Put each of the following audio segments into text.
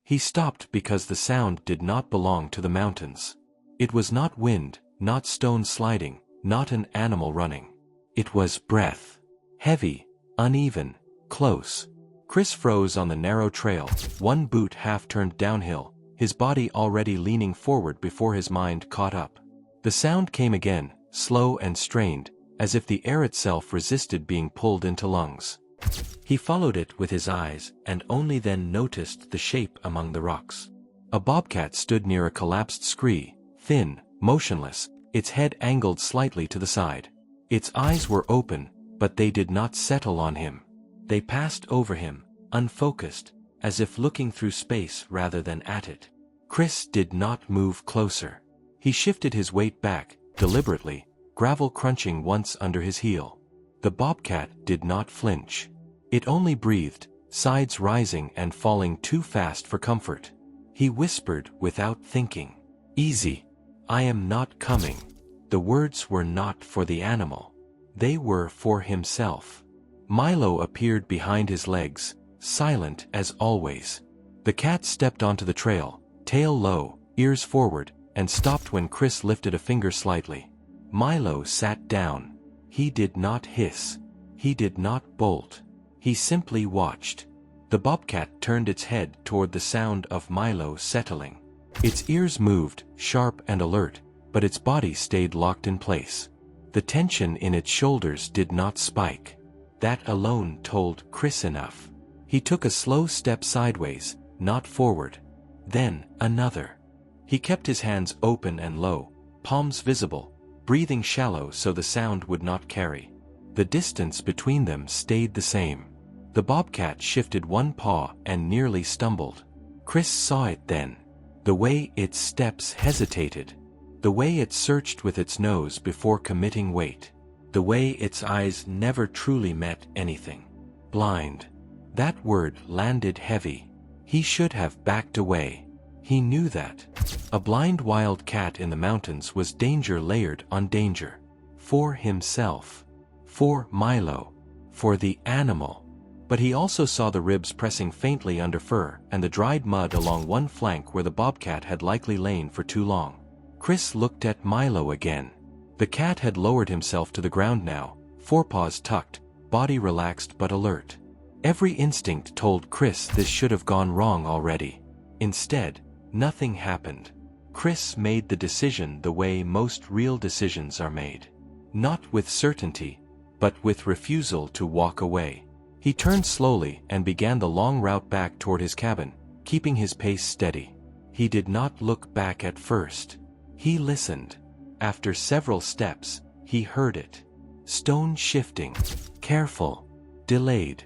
He stopped because the sound did not belong to the mountains. It was not wind, not stone sliding, not an animal running. It was breath. Heavy, uneven, close. Chris froze on the narrow trail, one boot half turned downhill, his body already leaning forward before his mind caught up. The sound came again, slow and strained, as if the air itself resisted being pulled into lungs. He followed it with his eyes and only then noticed the shape among the rocks. A bobcat stood near a collapsed scree, thin, motionless, its head angled slightly to the side. Its eyes were open, but they did not settle on him. They passed over him, unfocused, as if looking through space rather than at it. Chris did not move closer. He shifted his weight back, deliberately, gravel crunching once under his heel. The bobcat did not flinch. It only breathed, sides rising and falling too fast for comfort. He whispered without thinking, "Easy. I am not coming." The words were not for the animal. They were for himself. Milo appeared behind his legs, silent as always. The cat stepped onto the trail, tail low, ears forward, and stopped when Chris lifted a finger slightly. Milo sat down. He did not hiss. He did not bolt. He simply watched. The bobcat turned its head toward the sound of Milo settling. Its ears moved, sharp and alert, but its body stayed locked in place. The tension in its shoulders did not spike. That alone told Chris enough. He took a slow step sideways, not forward. Then, another. He kept his hands open and low, palms visible, breathing shallow so the sound would not carry. The distance between them stayed the same. The bobcat shifted one paw and nearly stumbled. Chris saw it then. The way its steps hesitated. The way it searched with its nose before committing weight. The way its eyes never truly met anything. Blind. That word landed heavy. He should have backed away. He knew that. A blind wild cat in the mountains was danger layered on danger. For himself. For Milo. For the animal. But he also saw the ribs pressing faintly under fur and the dried mud along one flank where the bobcat had likely lain for too long. Chris looked at Milo again. The cat had lowered himself to the ground now, forepaws tucked, body relaxed but alert. Every instinct told Chris this should have gone wrong already. Instead, nothing happened. Chris made the decision the way most real decisions are made. Not with certainty, but with refusal to walk away. He turned slowly and began the long route back toward his cabin, keeping his pace steady. He did not look back at first. He listened. After several steps, he heard it. Stone shifting. Careful. Delayed.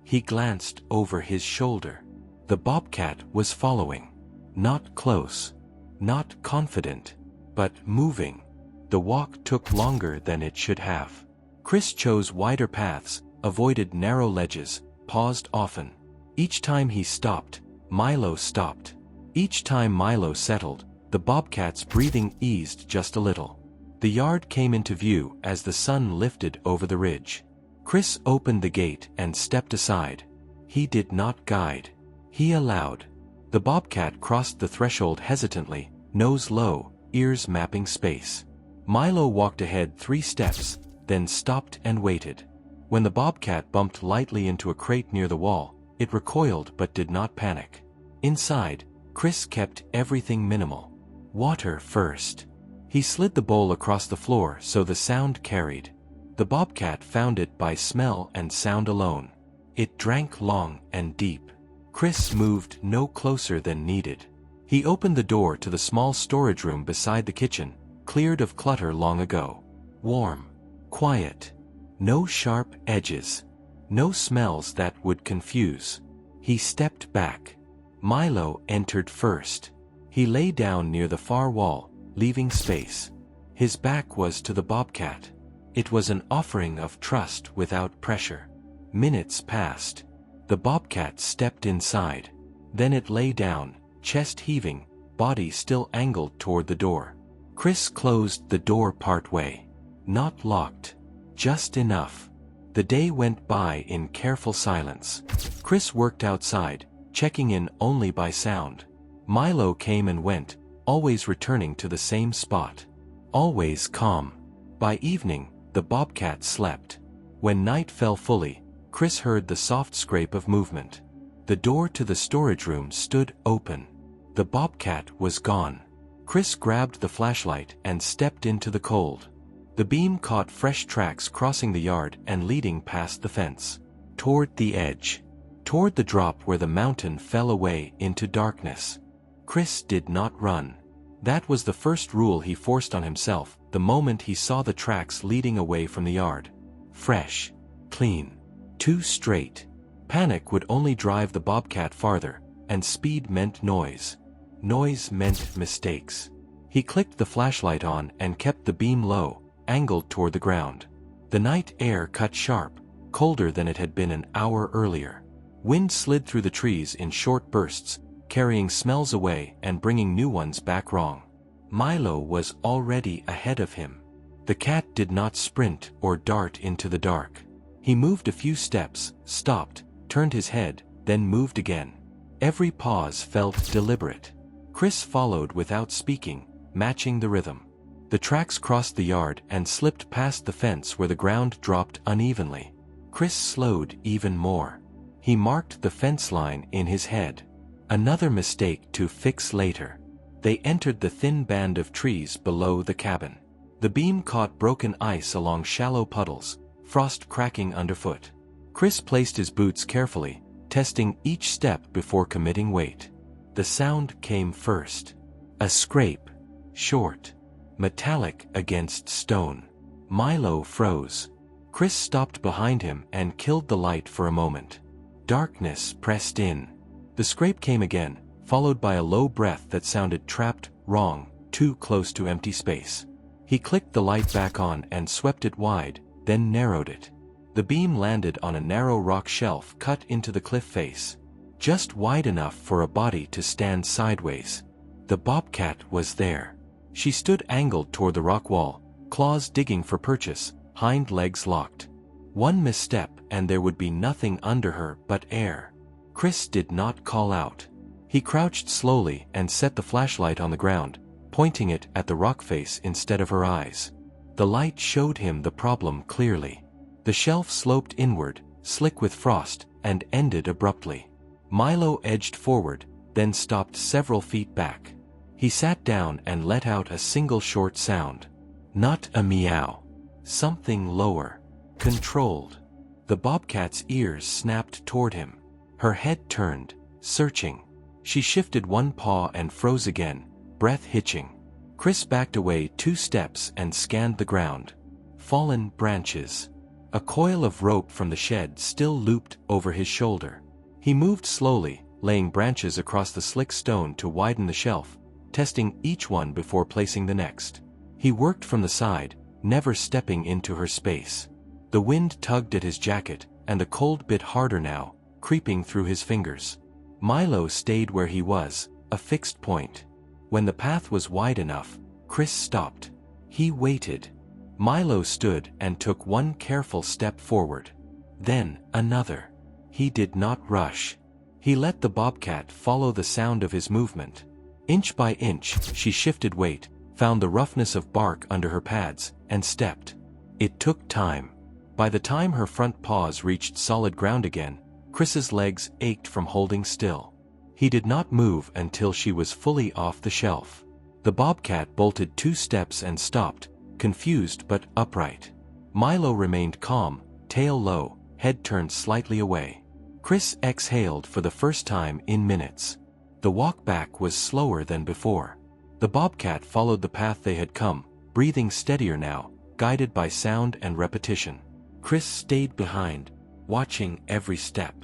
He glanced over his shoulder. The bobcat was following. Not close. Not confident. But moving. The walk took longer than it should have. Chris chose wider paths, avoided narrow ledges, paused often. Each time he stopped, Milo stopped. Each time Milo settled, the bobcat's breathing eased just a little. The yard came into view as the sun lifted over the ridge. Chris opened the gate and stepped aside. He did not guide. He allowed. The bobcat crossed the threshold hesitantly, nose low, ears mapping space. Milo walked ahead 3 steps, then stopped and waited. When the bobcat bumped lightly into a crate near the wall, it recoiled but did not panic. Inside, Chris kept everything minimal. Water first. He slid the bowl across the floor so the sound carried. The bobcat found it by smell and sound alone. It drank long and deep. Chris moved no closer than needed. He opened the door to the small storage room beside the kitchen, cleared of clutter long ago. Warm. Quiet. No sharp edges. No smells that would confuse. He stepped back. Milo entered first. He lay down near the far wall, leaving space. His back was to the bobcat. It was an offering of trust without pressure. Minutes passed. The bobcat stepped inside. Then it lay down, chest heaving, body still angled toward the door. Chris closed the door partway. Not locked. Just enough. The day went by in careful silence. Chris worked outside, checking in only by sound. Milo came and went, always returning to the same spot. Always calm. By evening, the bobcat slept. When night fell fully, Chris heard the soft scrape of movement. The door to the storage room stood open. The bobcat was gone. Chris grabbed the flashlight and stepped into the cold. The beam caught fresh tracks crossing the yard and leading past the fence. Toward the edge. Toward the drop where the mountain fell away into darkness. Chris did not run. That was the first rule he forced on himself the moment he saw the tracks leading away from the yard. Fresh. Clean. Too straight. Panic would only drive the bobcat farther, and speed meant noise. Noise meant mistakes. He clicked the flashlight on and kept the beam low, angled toward the ground. The night air cut sharp, colder than it had been an hour earlier. Wind slid through the trees in short bursts, carrying smells away and bringing new ones back wrong. Milo was already ahead of him. The cat did not sprint or dart into the dark. He moved a few steps, stopped, turned his head, then moved again. Every pause felt deliberate. Chris followed without speaking, matching the rhythm. The tracks crossed the yard and slipped past the fence where the ground dropped unevenly. Chris slowed even more. He marked the fence line in his head. Another mistake to fix later. They entered the thin band of trees below the cabin. The beam caught broken ice along shallow puddles, frost cracking underfoot. Chris placed his boots carefully, testing each step before committing weight. The sound came first. A scrape. Short. Metallic against stone. Milo froze. Chris stopped behind him and killed the light for a moment. Darkness pressed in. The scrape came again, followed by a low breath that sounded trapped, wrong, too close to empty space. He clicked the light back on and swept it wide, then narrowed it. The beam landed on a narrow rock shelf cut into the cliff face. Just wide enough for a body to stand sideways. The bobcat was there. She stood angled toward the rock wall, claws digging for purchase, hind legs locked. One misstep and there would be nothing under her but air. Chris did not call out. He crouched slowly and set the flashlight on the ground, pointing it at the rock face instead of her eyes. The light showed him the problem clearly. The shelf sloped inward, slick with frost, and ended abruptly. Milo edged forward, then stopped several feet back. He sat down and let out a single short sound. Not a meow. Something lower. Controlled. The bobcat's ears snapped toward him. Her head turned, searching. She shifted one paw and froze again, breath hitching. Chris backed away 2 steps and scanned the ground. Fallen branches. A coil of rope from the shed still looped over his shoulder. He moved slowly, laying branches across the slick stone to widen the shelf, testing each one before placing the next. He worked from the side, never stepping into her space. The wind tugged at his jacket, and the cold bit harder now, creeping through his fingers. Milo stayed where he was, a fixed point. When the path was wide enough, Chris stopped. He waited. Milo stood and took one careful step forward. Then, another. He did not rush. He let the bobcat follow the sound of his movement. Inch by inch, she shifted weight, found the roughness of bark under her pads, and stepped. It took time. By the time her front paws reached solid ground again, Chris's legs ached from holding still. He did not move until she was fully off the shelf. The bobcat bolted 2 steps and stopped, confused but upright. Milo remained calm, tail low, head turned slightly away. Chris exhaled for the first time in minutes. The walk back was slower than before. The bobcat followed the path they had come, breathing steadier now, guided by sound and repetition. Chris stayed behind, watching every step.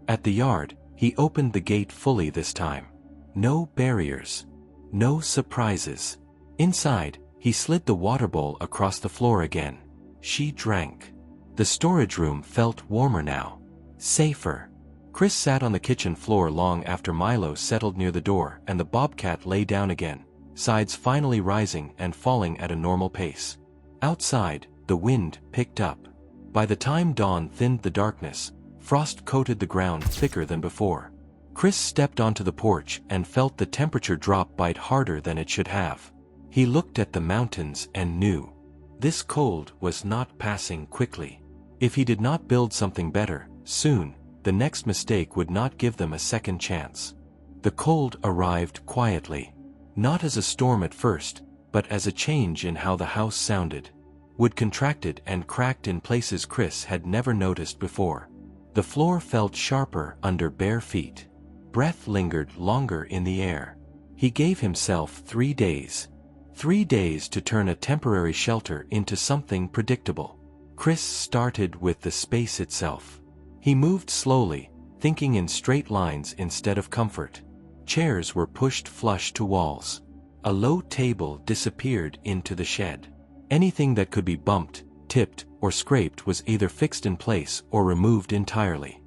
At the yard, he opened the gate fully this time. No barriers. No surprises. Inside, he slid the water bowl across the floor again. She drank. The storage room felt warmer now. Safer. Chris sat on the kitchen floor long after Milo settled near the door and the bobcat lay down again, sides finally rising and falling at a normal pace. Outside, the wind picked up. By the time dawn thinned the darkness, frost coated the ground thicker than before. Chris stepped onto the porch and felt the temperature drop bite harder than it should have. He looked at the mountains and knew. This cold was not passing quickly. If he did not build something better, soon, the next mistake would not give them a second chance. The cold arrived quietly. Not as a storm at first, but as a change in how the house sounded. Wood contracted and cracked in places Chris had never noticed before. The floor felt sharper under bare feet. Breath lingered longer in the air. He gave himself 3 days. 3 days to turn a temporary shelter into something predictable. Chris started with the space itself. He moved slowly, thinking in straight lines instead of comfort. Chairs were pushed flush to walls. A low table disappeared into the shed. Anything that could be bumped, tipped, or scraped was either fixed in place or removed entirely.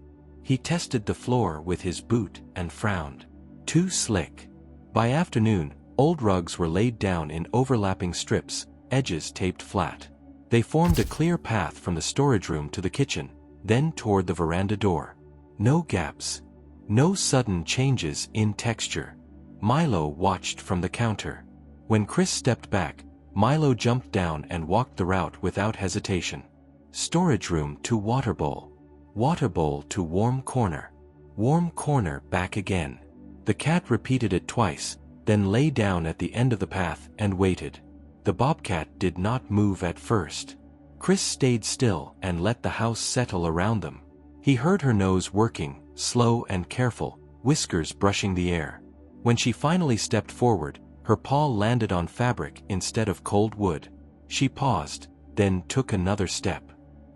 He tested the floor with his boot and frowned. Too slick. By afternoon, old rugs were laid down in overlapping strips, edges taped flat. They formed a clear path from the storage room to the kitchen, then toward the veranda door. No gaps. No sudden changes in texture. Milo watched from the counter. When Chris stepped back, Milo jumped down and walked the route without hesitation. Storage room to water bowl. Water bowl to warm corner. Warm corner back again. The cat repeated it twice, then lay down at the end of the path and waited. The bobcat did not move at first. Chris stayed still and let the house settle around them. He heard her nose working, slow and careful, whiskers brushing the air. When she finally stepped forward, her paw landed on fabric instead of cold wood. She paused, then took another step.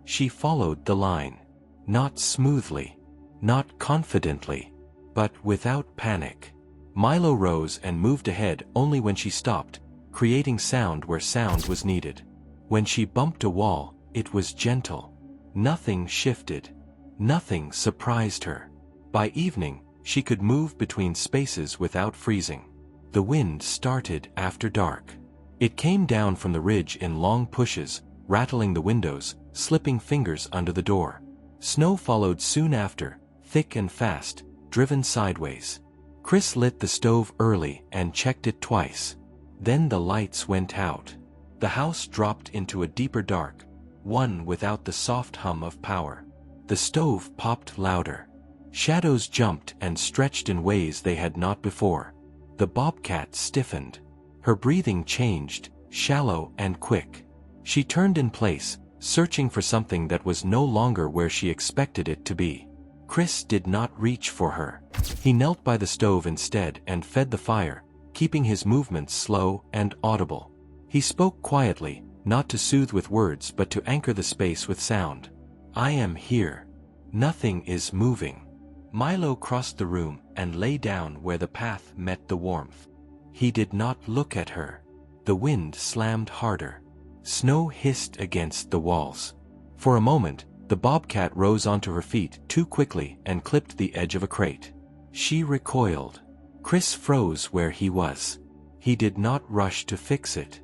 She followed the line. Not smoothly. Not confidently. But without panic. Milo rose and moved ahead only when she stopped, creating sound where sound was needed. When she bumped a wall, it was gentle. Nothing shifted. Nothing surprised her. By evening, she could move between spaces without freezing. The wind started after dark. It came down from the ridge in long pushes, rattling the windows, slipping fingers under the door. Snow followed soon after, thick and fast, driven sideways. Chris lit the stove early and checked it twice. Then the lights went out. The house dropped into a deeper dark, one without the soft hum of power. The stove popped louder. Shadows jumped and stretched in ways they had not before. The bobcat stiffened. Her breathing changed, shallow and quick. She turned in place, searching for something that was no longer where she expected it to be. Chris did not reach for her. He knelt by the stove instead and fed the fire, keeping his movements slow and audible. He spoke quietly, not to soothe with words but to anchor the space with sound. I am here. Nothing is moving. Milo crossed the room and lay down where the path met the warmth. He did not look at her. The wind slammed harder. Snow hissed against the walls. For a moment, the bobcat rose onto her feet too quickly and clipped the edge of a crate. She recoiled. Chris froze where he was. He did not rush to fix it.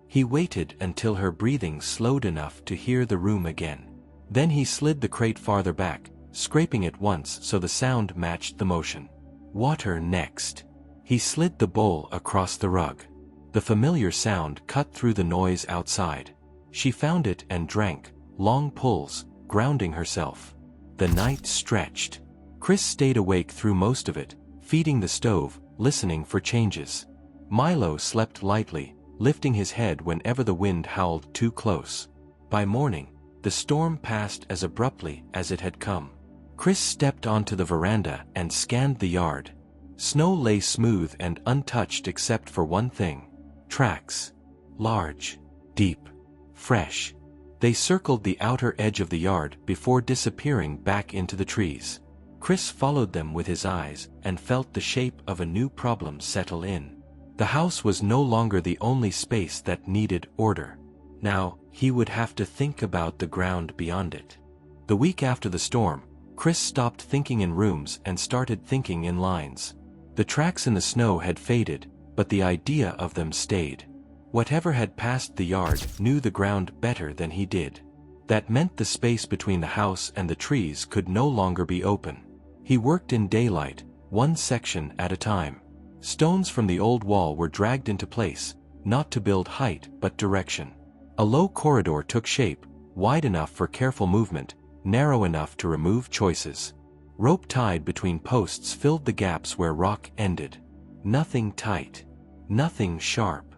He waited until her breathing slowed enough to hear the room again. Then he slid the crate farther back, scraping it once so the sound matched the motion. Water next. He slid the bowl across the rug. The familiar sound cut through the noise outside. She found it and drank, long pulls, grounding herself. The night stretched. Chris stayed awake through most of it, feeding the stove, listening for changes. Milo slept lightly, lifting his head whenever the wind howled too close. By morning, the storm passed as abruptly as it had come. Chris stepped onto the veranda and scanned the yard. Snow lay smooth and untouched except for one thing. Tracks. Large. Deep. Fresh. They circled the outer edge of the yard before disappearing back into the trees. Chris followed them with his eyes and felt the shape of a new problem settle in. The house was no longer the only space that needed order. Now, he would have to think about the ground beyond it. The week after the storm, Chris stopped thinking in rooms and started thinking in lines. The tracks in the snow had faded, but the idea of them stayed. Whatever had passed the yard knew the ground better than he did. That meant the space between the house and the trees could no longer be open. He worked in daylight, one section at a time. Stones from the old wall were dragged into place, not to build height but direction. A low corridor took shape, wide enough for careful movement, narrow enough to remove choices. Rope tied between posts filled the gaps where rock ended. Nothing tight. Nothing sharp.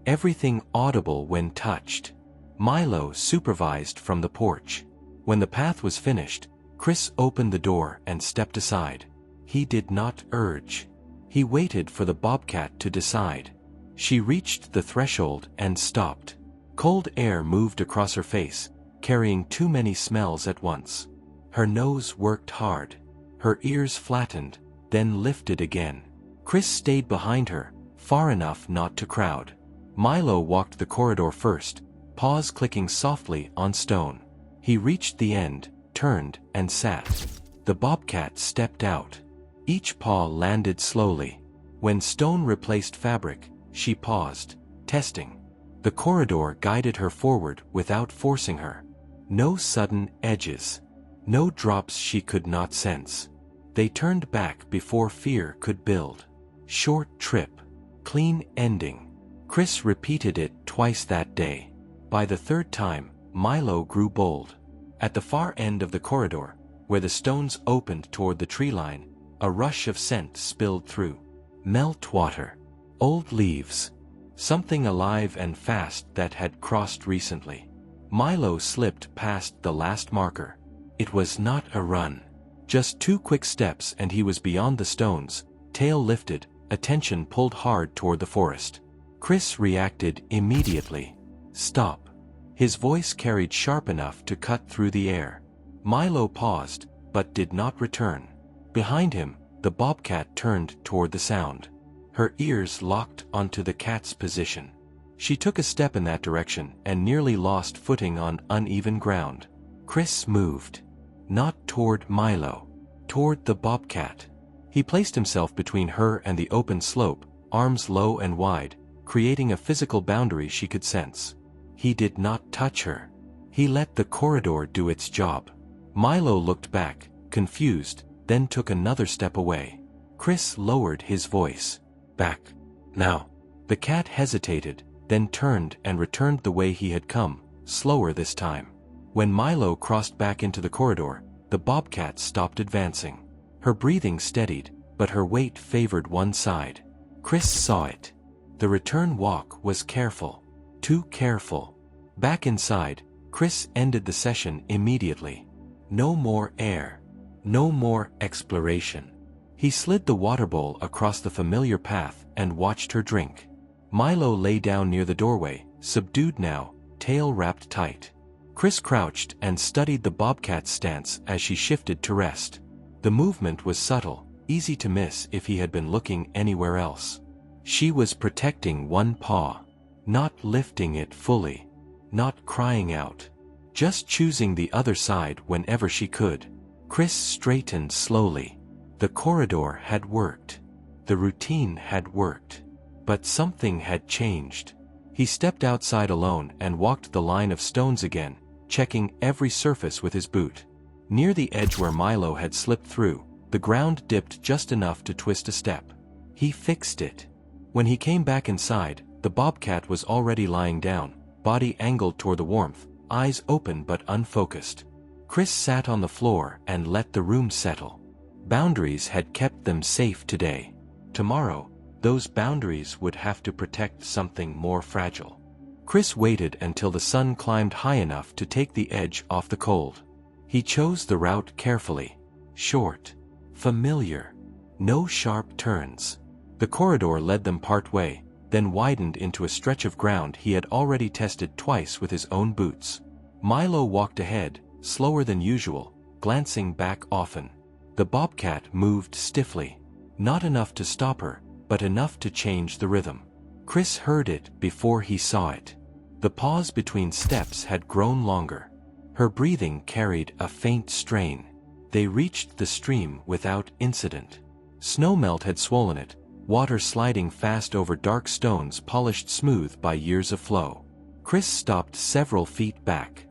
Everything audible when touched. Milo supervised from the porch. When the path was finished, Chris opened the door and stepped aside. He did not urge. He waited for the Bobcat to decide. She reached the threshold and stopped. Cold air moved across her face, carrying too many smells at once. Her nose worked hard. Her ears flattened, then lifted again. Chris stayed behind her, far enough not to crowd. Milo walked the corridor first, paws clicking softly on stone. He reached the end, turned, and sat. The Bobcat stepped out. Each paw landed slowly. When stone replaced fabric, she paused, testing. The corridor guided her forward without forcing her. No sudden edges. No drops she could not sense. They turned back before fear could build. Short trip. Clean ending. Chris repeated it twice that day. By the third time, Milo grew bold. At the far end of the corridor, where the stones opened toward the tree line, a rush of scent spilled through. Meltwater. Old leaves. Something alive and fast that had crossed recently. Milo slipped past the last marker. It was not a run. Just 2 quick steps and he was beyond the stones, tail lifted, attention pulled hard toward the forest. Chris reacted immediately. Stop. His voice carried sharp enough to cut through the air. Milo paused, but did not return. Behind him, the Bobcat turned toward the sound. Her ears locked onto the cat's position. She took a step in that direction and nearly lost footing on uneven ground. Chris moved. Not toward Milo. Toward the Bobcat. He placed himself between her and the open slope, arms low and wide, creating a physical boundary she could sense. He did not touch her. He let the corridor do its job. Milo looked back, confused, then took another step away. Chris lowered his voice. Back. Now. The cat hesitated, then turned and returned the way he had come, slower this time. When Milo crossed back into the corridor, the Bobcat stopped advancing. Her breathing steadied, but her weight favored one side. Chris saw it. The return walk was careful. Too careful. Back inside, Chris ended the session immediately. No more air. No more exploration. He slid the water bowl across the familiar path and watched her drink. Milo lay down near the doorway, subdued now, tail wrapped tight. Chris crouched and studied the Bobcat's stance as she shifted to rest. The movement was subtle, easy to miss if he had been looking anywhere else. She was protecting one paw, not lifting it fully, not crying out, just choosing the other side whenever she could. Chris straightened slowly. The corridor had worked. The routine had worked. But something had changed. He stepped outside alone and walked the line of stones again, checking every surface with his boot. Near the edge where Milo had slipped through, the ground dipped just enough to twist a step. He fixed it. When he came back inside, the Bobcat was already lying down, body angled toward the warmth, eyes open but unfocused. Chris sat on the floor and let the room settle. Boundaries had kept them safe today. Tomorrow, those boundaries would have to protect something more fragile. Chris waited until the sun climbed high enough to take the edge off the cold. He chose the route carefully. Short. Familiar. No sharp turns. The corridor led them part way, then widened into a stretch of ground he had already tested twice with his own boots. Milo walked ahead, slower than usual, glancing back often. The Bobcat moved stiffly. Not enough to stop her, but enough to change the rhythm. Chris heard it before he saw it. The pause between steps had grown longer. Her breathing carried a faint strain. They reached the stream without incident. Snowmelt had swollen it, water sliding fast over dark stones polished smooth by years of flow. Chris stopped several feet back.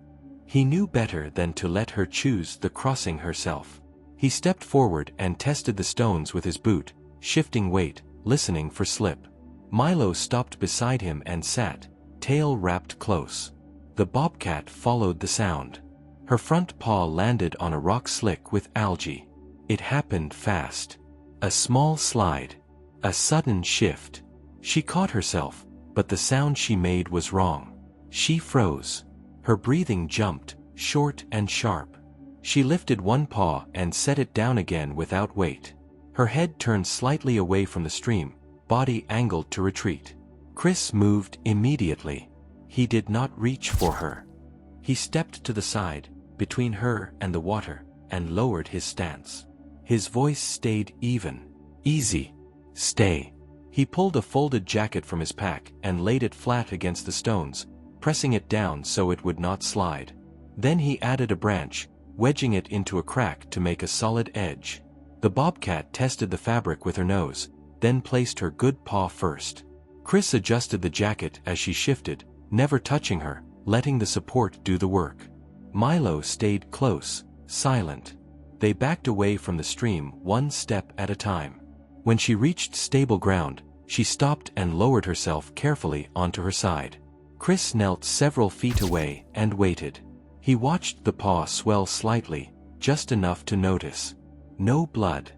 He knew better than to let her choose the crossing herself. He stepped forward and tested the stones with his boot, shifting weight, listening for slip. Milo stopped beside him and sat, tail wrapped close. The bobcat followed the sound. Her front paw landed on a rock slick with algae. It happened fast. A small slide. A sudden shift. She caught herself, but the sound she made was wrong. She froze. Her breathing jumped, short and sharp. She lifted one paw and set it down again without weight. Her head turned slightly away from the stream, body angled to retreat. Chris moved immediately. He did not reach for her. He stepped to the side, between her and the water, and lowered his stance. His voice stayed even. Easy. Stay. He pulled a folded jacket from his pack and laid it flat against the stones, pressing it down so it would not slide. Then he added a branch, wedging it into a crack to make a solid edge. The bobcat tested the fabric with her nose, then placed her good paw first. Chris adjusted the jacket as she shifted, never touching her, letting the support do the work. Milo stayed close, silent. They backed away from the stream one step at a time. When she reached stable ground, she stopped and lowered herself carefully onto her side. Chris knelt several feet away and waited. He watched the paw swell slightly, just enough to notice. No blood.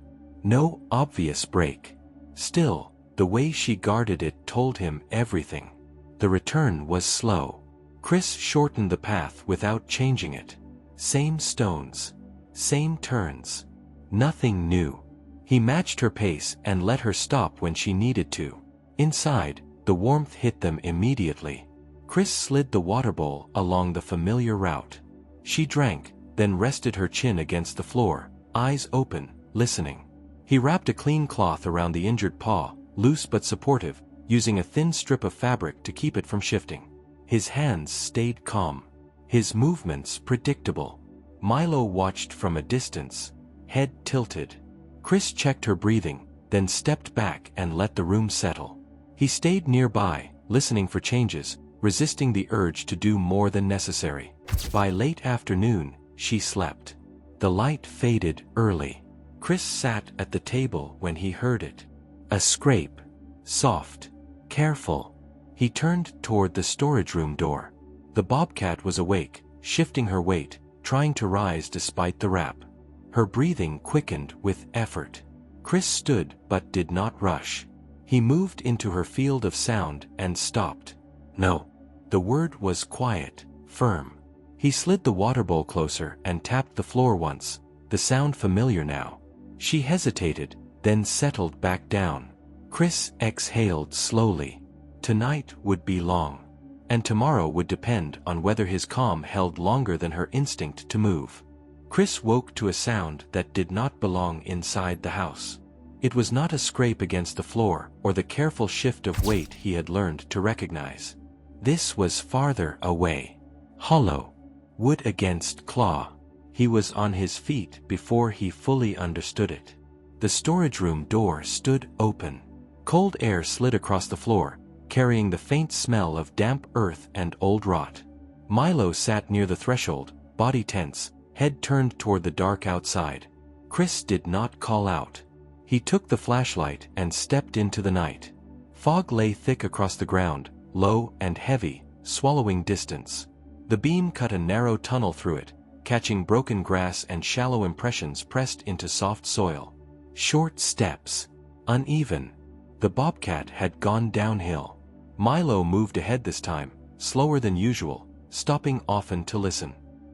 No obvious break. Still, the way she guarded it told him everything. The return was slow. Chris shortened the path without changing it. Same stones. Same turns. Nothing new. He matched her pace and let her stop when she needed to. Inside, the warmth hit them immediately. Chris slid the water bowl along the familiar route. She drank, then rested her chin against the floor, eyes open, listening. He wrapped a clean cloth around the injured paw, loose but supportive, using a thin strip of fabric to keep it from shifting. His hands stayed calm. His movements predictable. Milo watched from a distance, head tilted. Chris checked her breathing, then stepped back and let the room settle. He stayed nearby, listening for changes, resisting the urge to do more than necessary. By late afternoon, she slept. The light faded early. Chris sat at the table when he heard it. A scrape. Soft. Careful. He turned toward the storage room door. The bobcat was awake, shifting her weight, trying to rise despite the wrap. Her breathing quickened with effort. Chris stood but did not rush. He moved into her field of sound and stopped. No. The word was quiet, firm. He slid the water bowl closer and tapped the floor once, the sound familiar now. She hesitated, then settled back down. Chris exhaled slowly. Tonight would be long. And tomorrow would depend on whether his calm held longer than her instinct to move. Chris woke to a sound that did not belong inside the house. It was not a scrape against the floor or the careful shift of weight he had learned to recognize. This was farther away. Hollow. Wood against claw. He was on his feet before he fully understood it. The storage room door stood open. Cold air slid across the floor, carrying the faint smell of damp earth and old rot. Milo sat near the threshold, body tense, head turned toward the dark outside. Chris did not call out. He took the flashlight and stepped into the night. Fog lay thick across the ground, low and heavy, swallowing distance. The beam cut a narrow tunnel through it, catching broken grass and shallow impressions pressed into soft soil. Short steps. Uneven. The bobcat had gone downhill. Milo moved ahead this time, slower than usual, stopping often to listen.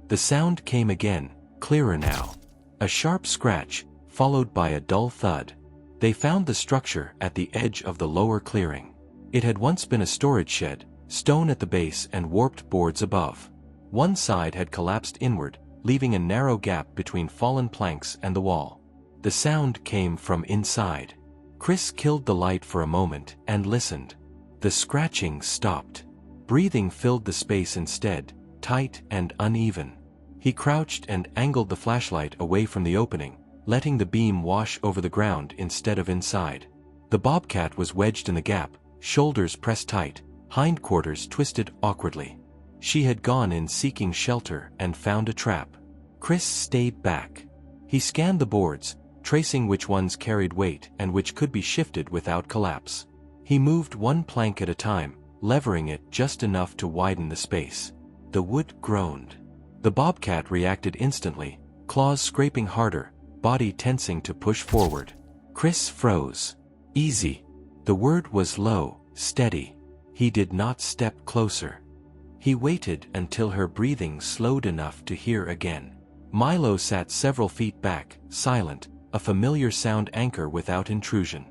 The sound came again, clearer now. A sharp scratch, followed by a dull thud. They found the structure at the edge of the lower clearing. It had once been a storage shed, stone at the base and warped boards above. One side had collapsed inward, leaving a narrow gap between fallen planks and the wall. The sound came from inside. Chris killed the light for a moment and listened. The scratching stopped. Breathing filled the space instead, tight and uneven. He crouched and angled the flashlight away from the opening, letting the beam wash over the ground instead of inside. The bobcat was wedged in the gap, shoulders pressed tight, hindquarters twisted awkwardly. She had gone in seeking shelter and found a trap. Chris stayed back. He scanned the boards, tracing which ones carried weight and which could be shifted without collapse. He moved one plank at a time, levering it just enough to widen the space. The wood groaned. The bobcat reacted instantly, claws scraping harder, body tensing to push forward. Chris froze. Easy. The word was low, steady. He did not step closer. He waited until her breathing slowed enough to hear again. Milo sat several feet back, silent, a familiar sound anchor without intrusion.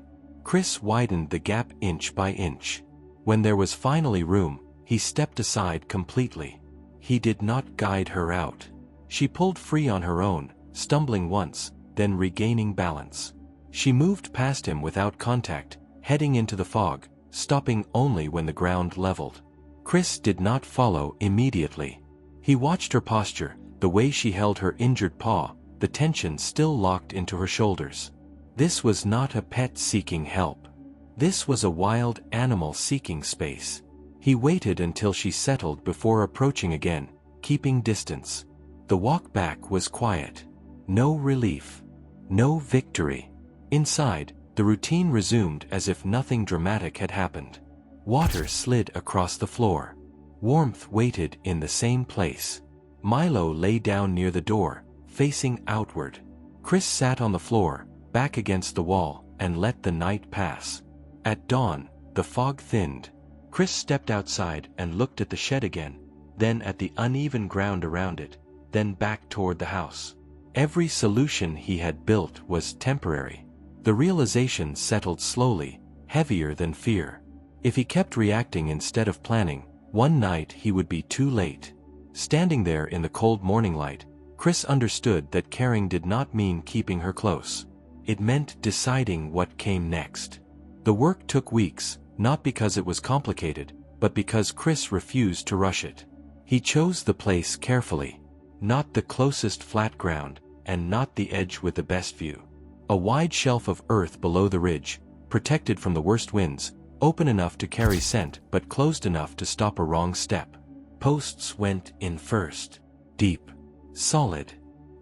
Chris widened the gap inch by inch. When there was finally room, he stepped aside completely. He did not guide her out. She pulled free on her own, stumbling once, then regaining balance. She moved past him without contact, heading into the fog, stopping only when the ground leveled. Chris did not follow immediately. He watched her posture, the way she held her injured paw, the tension still locked into her shoulders. This was not a pet seeking help. This was a wild animal seeking space. He waited until she settled before approaching again, keeping distance. The walk back was quiet. No relief. No victory. Inside, the routine resumed as if nothing dramatic had happened. Water slid across the floor. Warmth waited in the same place. Milo lay down near the door, facing outward. Chris sat on the floor, back against the wall, and let the night pass. At dawn, the fog thinned. Chris stepped outside and looked at the shed again, then at the uneven ground around it, then back toward the house. Every solution he had built was temporary. The realization settled slowly, heavier than fear. If he kept reacting instead of planning, one night he would be too late. Standing there in the cold morning light, Chris understood that caring did not mean keeping her close. It meant deciding what came next. The work took weeks, not because it was complicated, but because Chris refused to rush it. He chose the place carefully. Not the closest flat ground, and not the edge with the best view. A wide shelf of earth below the ridge, protected from the worst winds, open enough to carry scent but closed enough to stop a wrong step. Posts went in first. Deep. Solid.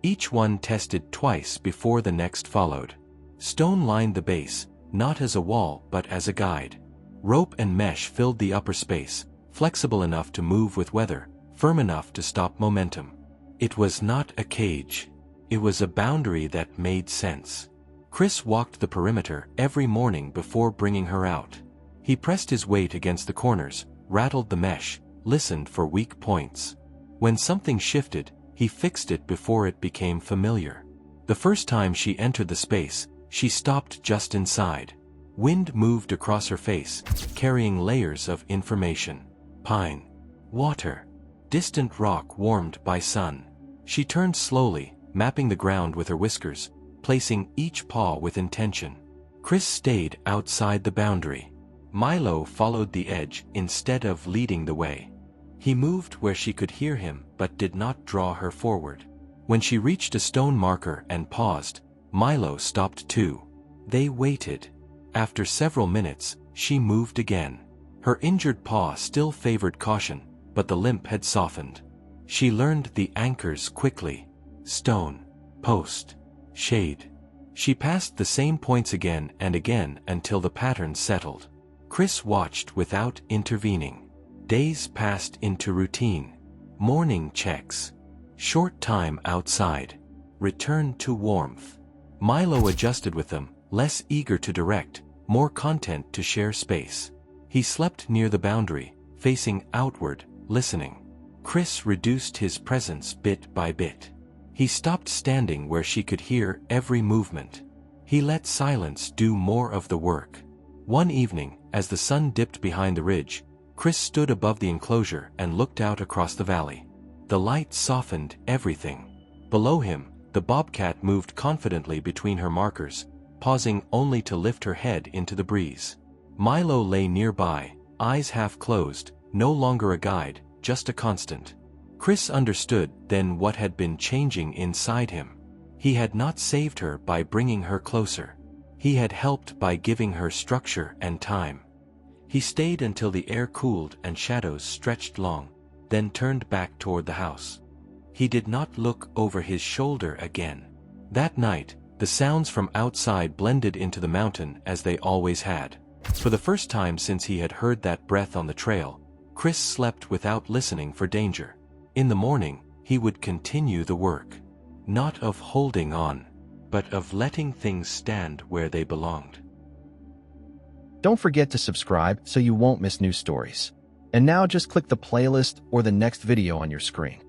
Each one tested twice before the next followed. Stone lined the base, not as a wall but as a guide. Rope and mesh filled the upper space, flexible enough to move with weather, firm enough to stop momentum. It was not a cage. It was a boundary that made sense. Chris walked the perimeter every morning before bringing her out. He pressed his weight against the corners, rattled the mesh, listened for weak points. When something shifted, he fixed it before it became familiar. The first time she entered the space, she stopped just inside. Wind moved across her face, carrying layers of information. Pine. Water. Distant rock warmed by sun. She turned slowly, mapping the ground with her whiskers, placing each paw with intention. Chris stayed outside the boundary. Milo followed the edge instead of leading the way. He moved where she could hear him but did not draw her forward. When she reached a stone marker and paused, Milo stopped too. They waited. After several minutes, she moved again. Her injured paw still favored caution, but the limp had softened. She learned the anchors quickly. Stone. Post. Shade. She passed the same points again and again until the pattern settled. Chris watched without intervening. Days passed into routine. Morning checks. Short time outside. Return to warmth. Milo adjusted with them, less eager to direct, more content to share space. He slept near the boundary, facing outward, listening. Chris reduced his presence bit by bit. He stopped standing where she could hear every movement. He let silence do more of the work. One evening, as the sun dipped behind the ridge, Chris stood above the enclosure and looked out across the valley. The light softened everything. Below him, the bobcat moved confidently between her markers, pausing only to lift her head into the breeze. Milo lay nearby, eyes half closed, no longer a guide, just a constant. Chris understood then what had been changing inside him. He had not saved her by bringing her closer. He had helped by giving her structure and time. He stayed until the air cooled and shadows stretched long, then turned back toward the house. He did not look over his shoulder again. That night, the sounds from outside blended into the mountain as they always had. For the first time since he had heard that breath on the trail, Chris slept without listening for danger. In the morning, he would continue the work. Not of holding on, but of letting things stand where they belonged. Don't forget to subscribe so you won't miss new stories. And now just click the playlist or the next video on your screen.